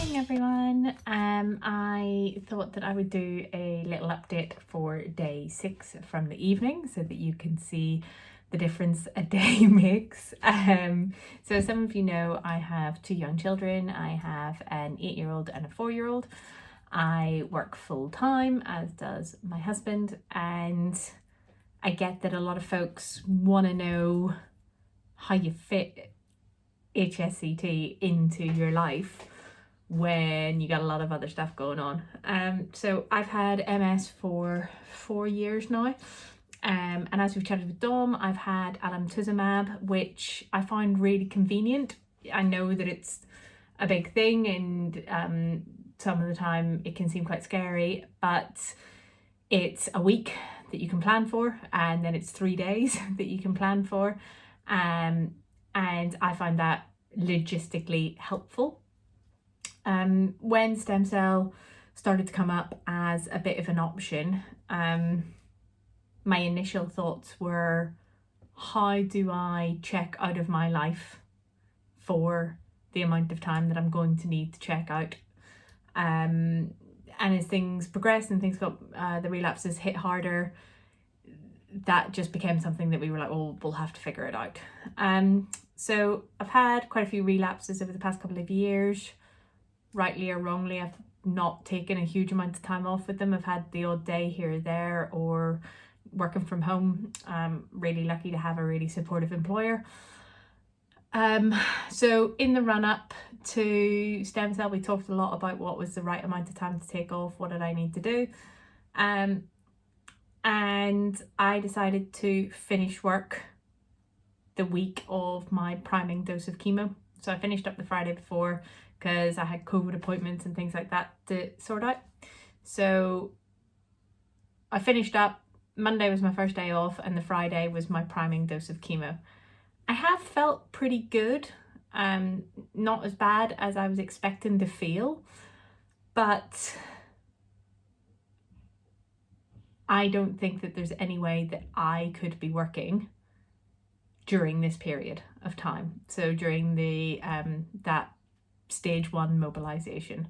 morning everyone. I thought that I would do a little update for day 6 from the evening so that you can see the difference a day makes. So some of you know I have 2 young children. I have an 8-year-old and a 4-year-old. I work full time, as does my husband, and I get that a lot of folks want to know how you fit HSCT into your life when you got a lot of other stuff going on. So I've had MS for 4 years now, and as we've chatted with Dom, I've had alemtuzumab, which I find really convenient. I know that it's a big thing, and some of the time it can seem quite scary, but it's a week that you can plan for, and then it's 3 days that you can plan for, and I find that logistically helpful. When stem cell started to come up as a bit of an option, my initial thoughts were, how do I check out of my life for the amount of time that I'm going to need to check out? And as things progressed and things got, the relapses hit harder, that just became something that we were like, oh, we'll have to figure it out. So I've had quite a few relapses over the past couple of years. Rightly or wrongly, I've not taken a huge amount of time off with them. I've had the odd day here or there, or working from home. I'm really lucky to have a really supportive employer. So in the run up to stem cell, we talked a lot about what was the right amount of time to take off, what did I need to do. And I decided to finish work the week of my priming dose of chemo. So I finished up the Friday before because I had COVID appointments and things like that to sort out. So I finished up. Monday was my first day off, and the Friday was my priming dose of chemo. I have felt pretty good, not as bad as I was expecting to feel, but I don't think that there's any way that I could be working during this period of time. So during the that stage 1 mobilisation.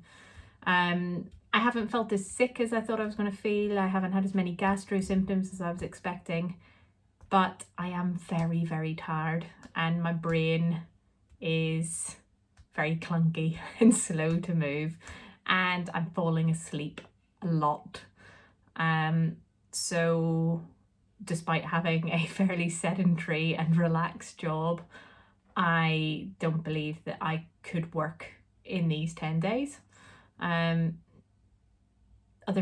I haven't felt as sick as I thought I was going to feel. I haven't had as many gastro symptoms as I was expecting, but I am very, very tired, and my brain is very clunky and slow to move, and I'm falling asleep a lot. So despite having a fairly sedentary and relaxed job, I don't believe that I could work in these 10 days. Other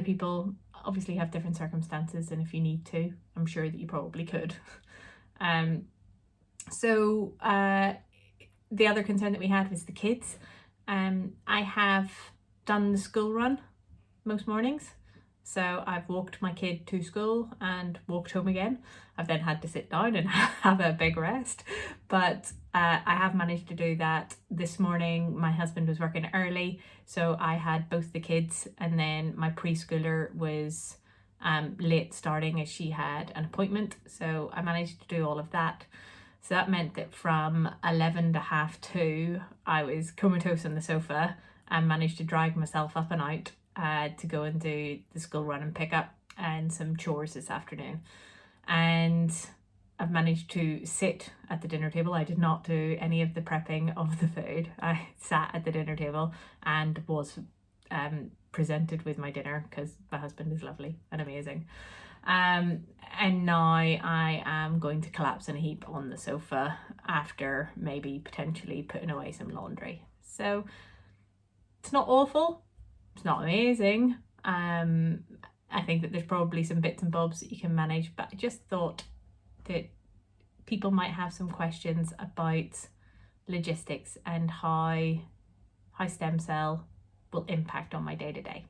people obviously have different circumstances, and if you need to, I'm sure that you probably could. So the other concern that we had was the kids. I have done the school run most mornings. So I've walked my kid to school and walked home again. I've then had to sit down and have a big rest, but I have managed to do that. This morning my husband was working early, so I had both the kids, and then my preschooler was late starting as she had an appointment, so I managed to do all of that. So that meant that from 11 to 2:30 I was comatose on the sofa and managed to drag myself up and out to go and do the school run and pick up and some chores this afternoon. And I've managed to sit at the dinner table. I did not do any of the prepping of the food. I sat at the dinner table and was presented with my dinner because my husband is lovely and amazing. And now I am going to collapse in a heap on the sofa after maybe potentially putting away some laundry. So it's not awful. It's not amazing. I think that there's probably some bits and bobs that you can manage, but I just thought that people might have some questions about logistics and how stem cell will impact on my day-to-day.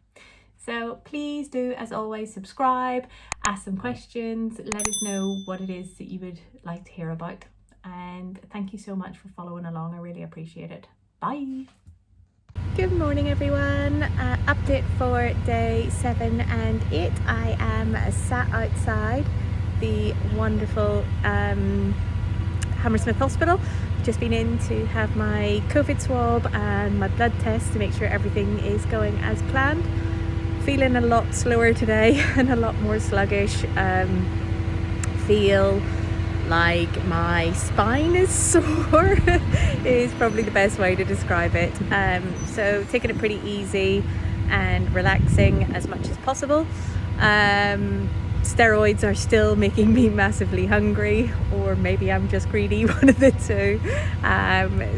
So please do, as always, subscribe, ask some questions, let us know what it is that you would like to hear about, and thank you so much for following along. I really appreciate it. Bye. Good morning everyone. Update for day 7 and 8. I am sat outside the wonderful Hammersmith Hospital just been in to have my COVID swab and my blood test to make sure everything is going as planned. Feeling a lot slower today and a lot more sluggish. Feel like my spine is sore is probably the best way to describe it. So taking it pretty easy and relaxing as much as possible. Steroids are still making me massively hungry, or maybe I'm just greedy, one of the two.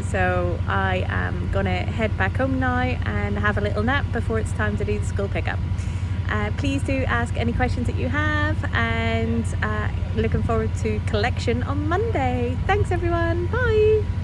So I am gonna head back home now and have a little nap before it's time to do the school pickup. Please do ask any questions that you have, and looking forward to collection on Monday. Thanks everyone, bye.